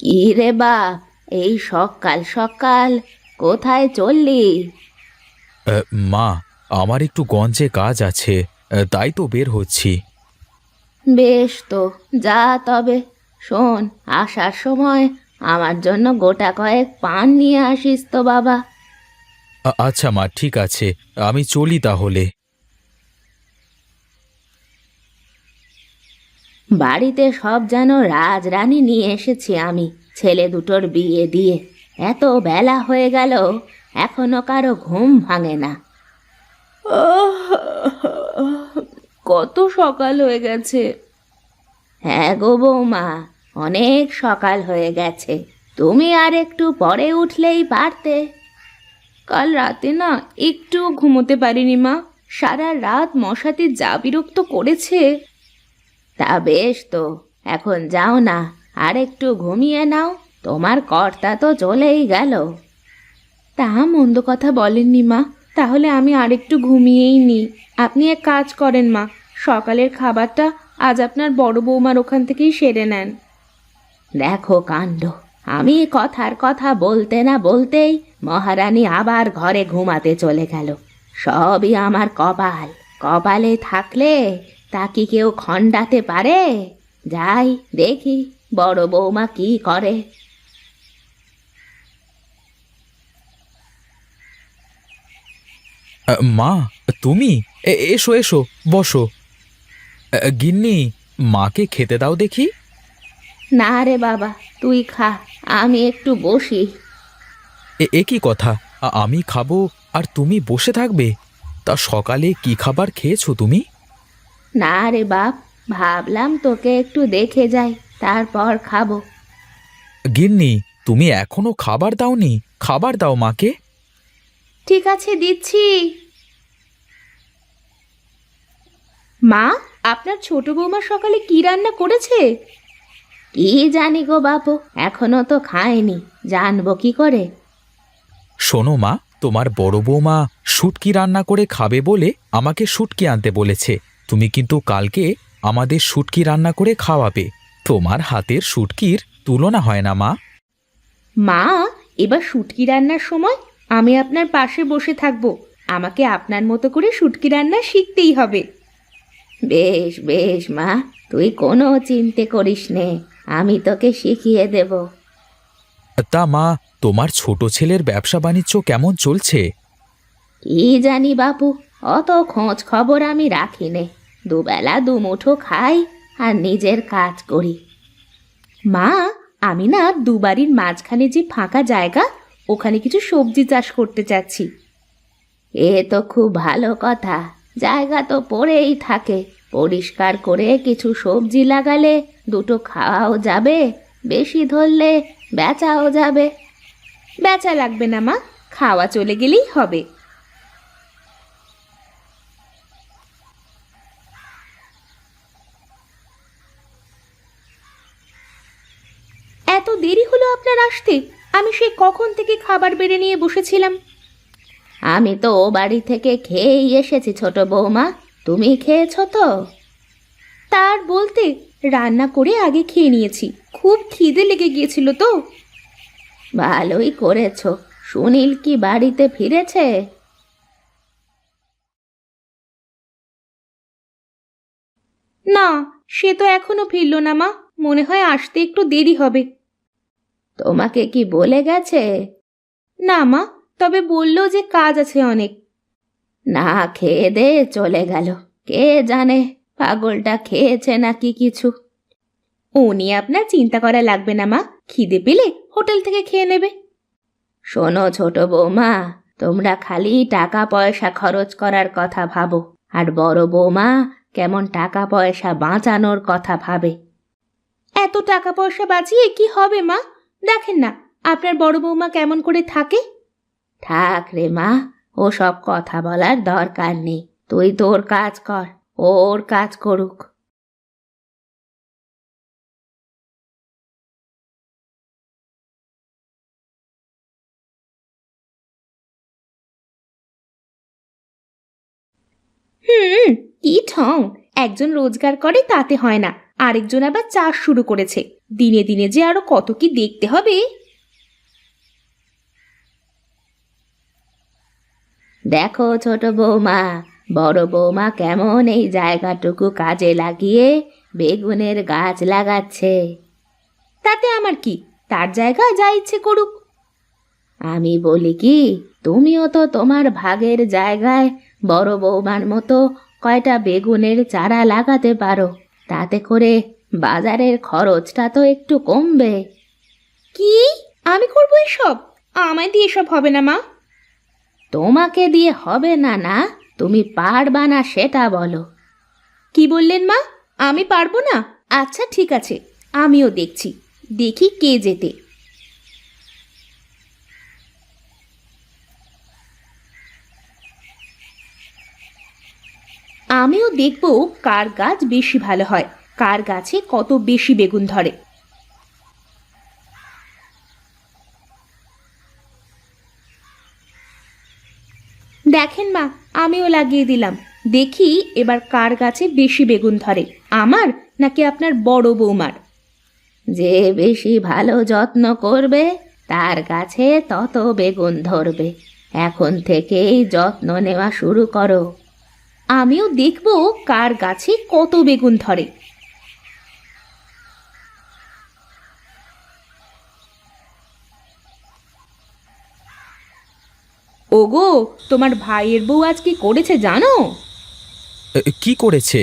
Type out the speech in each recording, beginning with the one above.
কি রে বাপ, এই সকাল সকাল কোথায় চললি? মা, আমার একটু গঞ্জে কাজ আছে, তাই তো বের হচ্ছি। বেশ তো, যা তবে। শোন, আসার সময় আমার জন্য গোটা কয়েক পান নিয়ে আসিস তো বাবা। আচ্ছা মা, ঠিক আছে, আমি চলি তাহলে। বাড়িতে সব যেন রাজরানী নিয়ে এসেছি আমি, ছেলে দুটোর বিয়ে দিয়ে। এত বেলা হয়ে গেল, এখনো কারো ঘুম ভাঙে না। কত সকাল হয়ে গেছে। হ্যাঁ গো বৌমা, অনেক সকাল হয়ে গেছে। তুমি আর একটু পরে উঠলেই পারতে। কাল রাতে না একটু ঘুমোতে পারিনি মা, সারা রাত মশাতে যা বিরক্ত করেছে। তা বেশ তো, এখন যাও না, আর একটু ঘুমিয়ে নাও। তোমার কর্তা তো চলেই গেল। তা মন্দ কথা বলেননি মা, তাহলে আমি আরেকটু ঘুমিয়েই নিই। আপনি এক কাজ করেন মা, সকালের খাবারটা আজ আপনার বড় বৌমার ওখান থেকেই সেরে নেন। দেখো কাণ্ড, আমি কথার কথা বলতে না বলতেই মহারানী আবার ঘরে ঘুমাতে চলে গেল। সবই আমার কপাল। কপালে থাকলে তা কি কেউ খণ্ডাতে পারে? যাই দেখি বড় বৌমা কি করে। মা, তুমি? এসো এসো, বসো। গিন্নি, মাকে খেতে দাও দেখি। না রে বাবা, তুই খা, আমি একটু বসি। এ কি কথা? আমি খাবো আর তুমি বসে থাকবে? তা সকালে কি খাবার খেয়েছো তুমি? না রে বাপ, ভাবলাম তোকে একটু দেখে যাই, তারপর খাবো। গিন্নি, তুমি এখনো খাবার দাওনি? খাবার দাও মাকে। ঠিক আছে, দিচ্ছি। মা, আপনার ছোট বৌমা সকালে কি রান্না করেছে? কি জানি গো বাপু, এখনো তো খায়নি, জানবো কি করে? শোনো মা, তোমার বড় বৌমা শুটকি রান্না করে খাবে বলে আমাকে শুটকি আনতে বলেছে। তুমি কিন্তু কালকে আমাদের শুটকি রান্না করে খাওয়াবে। তোমার হাতের শুটকির তুলনা হয় না মা। মা, এবার শুটকি রান্নার সময় আমি আপনার পাশে বসে থাকবো। আমাকে আপনার মতো করে শুটকি রান্না শিখতেই হবে। বেশ বেশ মা, তুই কোনো চিন্তা করিস নে, আমি তোকে শিখিয়ে দেব। তা মা, তোমার ছোট ছেলের ব্যবসা বাণিজ্য কেমন চলছে? কি জানি বাপু, অত খোঁজ খবর আমি রাখি নে। দুবেলা দুমুঠো খাই আর নিজের কাজ করি। মা, আমি না দুবারির মাঝখানে যে ফাঁকা জায়গা, ওখানে কিছু সবজি চাষ করতে চাচ্ছি। এ তো খুব ভালো কথা। জায়গা তো পড়েই থাকে, পরিষ্কার করে কিছু সবজি লাগালে দুটো খাওয়াও যাবে, বেশি ধরলে বেচাও যাবে। বেচা লাগবে না মা, খাওয়া চলে গেলেই হবে। এত দেরি হলো আপনার আসতে? আমি সেই কখন থেকে খাবার বেড়ে নিয়ে বসেছিলাম। আমি তো ও বাড়ি থেকে খেয়েই এসেছি ছোট বৌমা, তুমি খেয়েছো তো? তার বলতে, রান্না করে আগে খেয়ে নিয়েছি, খুব খিদে লেগে গিয়েছিল তো। ভালোই করেছো। সুনীল কি বাড়িতে ফিরেছে? না, সে তো এখনো ফিরল না মা, মনে হয় আসতে একটু দেরি হবে। তোমাকে কি বলে গেছে? না মা, তবে বললো যে কাজ আছে অনেক। না খেয়ে দে চলে গেল, কে জানে পাগলটা খেয়েছে নাকি কিছু। ও নিয়ে আপনার চিন্তা করা লাগবে না মা, খিদে পেলে হোটেল থেকে খেয়ে নেবে। শোনো ছোট বৌমা, তোমরা খালি টাকা পয়সা খরচ করার কথা ভাবো, আর বড় বৌমা কেমন টাকা পয়সা বাঁচানোর কথা ভাবে। এত টাকা পয়সা বাঁচিয়ে কি হবে মা? দেখেন না আপনার বড় বৌমা কেমন করে থাকে। থাক রে মা, ও সব কথা বলার দরকার নেই। তুই তোর কাজ কর, ও ওর কাজ করুক। হুম, কি ঠং! একজন রোজগার করে তাতে হয় না, আরেকজন আবার চাষ শুরু করেছে। দিনে দিনে যে আরো কত কি দেখতে হবে। দেখো ছোট বৌমা, বড় বৌমা কেমন এই জায়গাটুকু কাজে লাগিয়ে বেগুনের গাছ লাগাচ্ছে। তাতে আমার কি, তার জায়গা যা ইচ্ছে করুক। আমি বলি কি, তুমিও তো তোমার ভাগের জায়গায় বড় বৌমার মতো কয়টা বেগুনের চারা লাগাতে পারো। তাতে করে বাজারের খরচটা তো একটু কমবে। কি, আমি করবো এসব? আমায় দিয়ে এসব হবে না মা। তোমাকে দিয়ে হবে না না, তুমি পারবা না সেটা বলো। কি বললেন মা? আমি পারবো না? আচ্ছা ঠিক আছে, আমিও দেখছি, দেখি কে যেতে। আমিও দেখব কার গাছ বেশি ভালো হয়, কার গাছে কত বেশি বেগুন ধরে। দেখেন মা, আমিও লাগিয়ে দিলাম। দেখি এবার কার গাছে বেশি বেগুন ধরে, আমার নাকি আপনার বড় বৌমার। যে বেশি ভালো যত্ন করবে তার গাছে তত বেগুন ধরবে। এখন থেকেই যত্ন নেওয়া শুরু করো। আমিও দেখব কার গাছে কত বেগুন ধরে। ওগো, তোমার ভাইয়ের বউ আজ কি করেছে জানো? কি করেছে?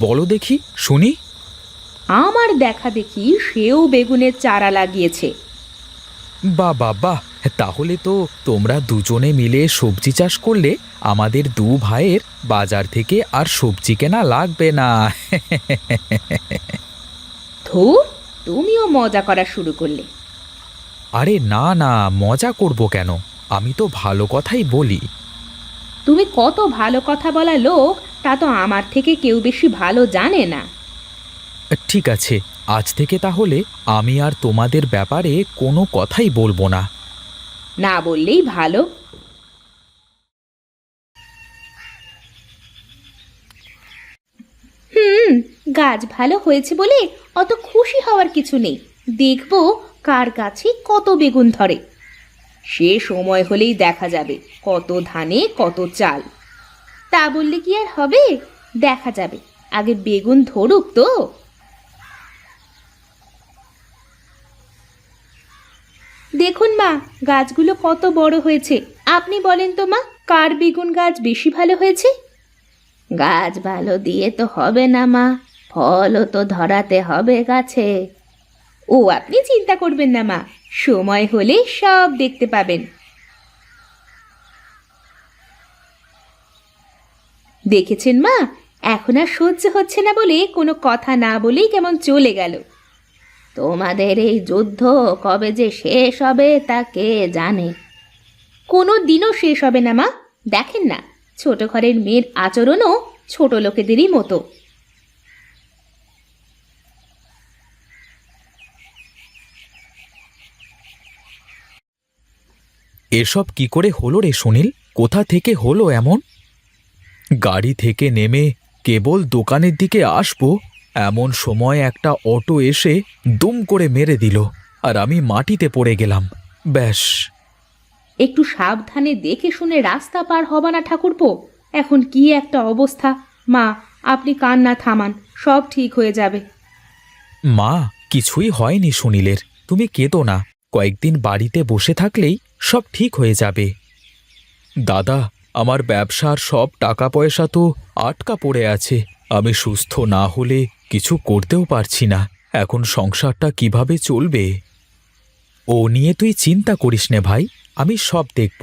বলো দেখি, শুনি। আমার দেখা দেখি সেও বেগুনের চারা লাগিয়েছে। বাহ বাহ বাহ, তাহলে তো তোমরা দুজনে মিলে সবজি চাষ করলে আমাদের দু ভাইয়ের বাজার থেকে আর সবজি কেনা লাগবে না। ধুর, তুমিও মজা করা শুরু করলে। আরে না না, মজা করব কেন? আমি তো ভালো কথাই বলি। তুমি কত ভালো কথা বলা লোক, তা তো আমার থেকে কেউ বেশি ভালো জানে না। ঠিক আছে, আজ থেকে তাহলে আমি আর তোমাদের ব্যাপারে কোনো কথাই বলবো না। না বললেই ভালো। হুম, গাছ ভালো হয়েছে বলে অত খুশি হওয়ার কিছু নেই। দেখবো কার গাছে কত বেগুন ধরে। সে সময় হলেই দেখা যাবে কত ধানে কত চাল। তা বললে কি আর হবে? দেখা যাবে, আগে বেগুন ধরুক তো। দেখুন মা, গাছগুলো কত বড় হয়েছে। আপনি বলেন তো মা, কার বেগুন গাছ বেশি ভালো হয়েছে? গাছ ভালো দিয়ে তো হবে না মা, ফলও তো ধরাতে হবে গাছে। ও আপনি চিন্তা করবেন না মা, সময় হলে সব দেখতে পাবেন। দেখেছেন মা, এখন আর সহ্য হচ্ছে না বলে কোনো কথা না বলেই কেমন চলে গেল। তোমাদের এই যুদ্ধ কবে যে শেষ হবে তা কে জানে। কোনো দিনও শেষ হবে না মা। দেখেন না, ছোট ঘরের মেয়ের আচরণও ছোট লোকেদেরই মতো। এসব কি করে হলো রে সুনীল? কোথা থেকে হলো এমন? গাড়ি থেকে নেমে কেবল দোকানের দিকে আসবো, এমন সময় একটা অটো এসে দুম করে মেরে দিল, আর আমি মাটিতে পড়ে গেলাম। ব্যাস। একটু সাবধানে দেখে শুনে রাস্তা পার হবা না ঠাকুরপো? এখন কি একটা অবস্থা। মা, আপনি কান্না থামান, সব ঠিক হয়ে যাবে। মা, কিছুই হয়নি সুনীলের, তুমি কেঁদো না। কয়েকদিন বাড়িতে বসে থাকলেই সব ঠিক হয়ে যাবে। দাদা, আমার ব্যবসার সব টাকা পয়সা তো আটকা পড়ে আছে। আমি সুস্থ না হলে কিছু করতেও পারছি না। এখন সংসারটা কিভাবে চলবে? ও নিয়ে তুই চিন্তা করিস নে ভাই, আমি সব দেখব।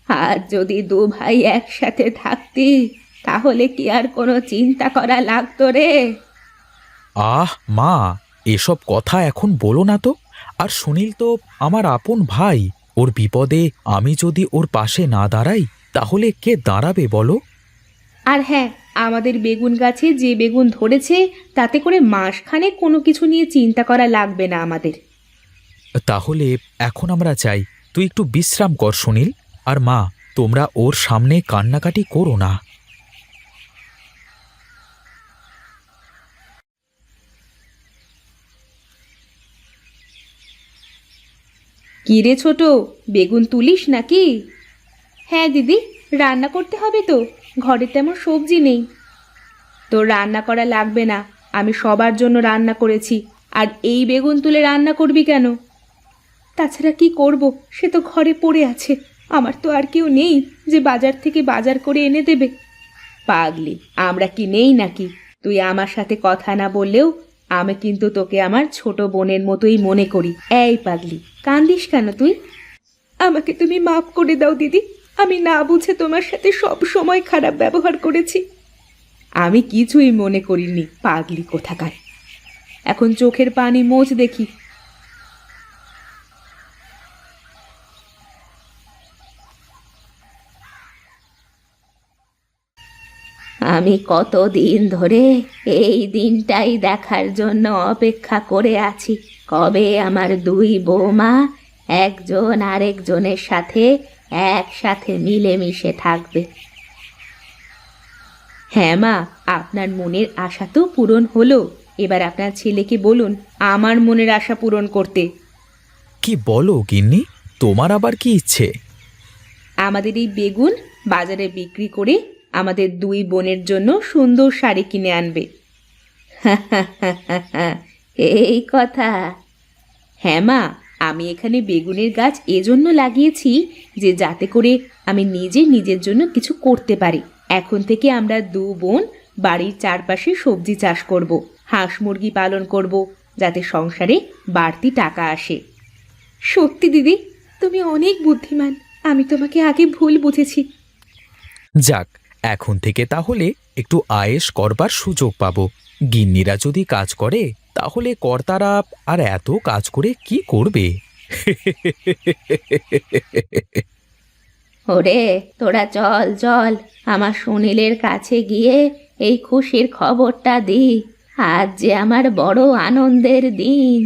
আর যদি দু ভাই একসাথে থাকতি, তাহলে কি আর কোনো চিন্তা করা লাগতো রে? আহ মা, এসব কথা এখন বলো না তো। আর সুনীল তো আমার আপন ভাই, ওর বিপদে আমি যদি ওর পাশে না দাঁড়াই তাহলে কে দাঁড়াবে বলো? আর হ্যাঁ, আমাদের বেগুন গাছে যে বেগুন ধরেছে তাতে করে মাসখানে কোনো কিছু নিয়ে চিন্তা করা লাগবে না আমাদের। তাহলে এখন আমরা চাই, তুই একটু বিশ্রাম কর সুনীল। আর মা, তোমরা ওর সামনে কান্নাকাটি করো না। কি রে ছোট, বেগুন তুলিস নাকি? হ্যাঁ দিদি, রান্না করতে হবে তো, ঘরে তেমন সবজি নেই। তোর রান্না করা লাগবে না, আমি সবার জন্য রান্না করেছি। আর এই বেগুন তুলে রান্না করবি কেন? তাছাড়া কি করব, সে তো ঘরে পড়ে আছে। আমার তো আর কেউ নেই যে বাজার থেকে বাজার করে এনে দেবে। পাগলি, আমরা কি নেই নাকি? তুই আমার সাথে কথা না বললেও আমি কিন্তু তোকে আমার ছোট বোনের মতোই মনে করি। এই পাগলি, কান্দিস কেন তুই? আমাকে তুমি মাফ করে দাও দিদি, আমি না বুঝে তোমার সাথে সব সময় খারাপ ব্যবহার করেছি। আমি কিছুই মনে করিনি, পাগলি কোথাকার। এখন চোখের পানি মোছ দেখি। আমি কতদিন ধরে এই দিনটাই দেখার জন্য অপেক্ষা করে আছি, কবে আমার দুই বৌমা একজন আরেকজনের সাথে একসাথে মিলেমিশে থাকবে। হ্যাঁ মা, আপনার মনের আশা তো পূরণ হলো। এবার আপনার ছেলেকে বলুন আমার মনের আশা পূরণ করতে। কি বলো গিন্নি, তোমার আবার কি ইচ্ছে? আমাদের এই বেগুন বাজারে বিক্রি করে আমাদের দুই বোনের জন্য সুন্দর শাড়ি কিনে আনবে। এই কথা? হ্যাঁ মা, আমি এখানে বেগুনের গাছ এজন্য লাগিয়েছি যে যাতে করে আমি নিজের জন্য কিছু করতে পারি। এখন থেকে আমরা দু বোন বাড়ির চারপাশে সবজি চাষ করব, হাঁস মুরগি পালন করব, যাতে সংসারে বাড়তি টাকা আসে। সত্যি দিদি, তুমি অনেক বুদ্ধিমান। আমি তোমাকে আগে ভুল বুঝেছি। যাক, এখন থেকে তাহলে একটু আয়েশ করবার সুযোগ পাবো। গিন্নিরা যদি কাজ করে তাহলে কর্তারা আর এত কাজ করে কি করবে? ওরে তোরা চল চল, আমার সুনীলের কাছে গিয়ে এই খুশির খবরটা দি। আজ যে আমার বড় আনন্দের দিন।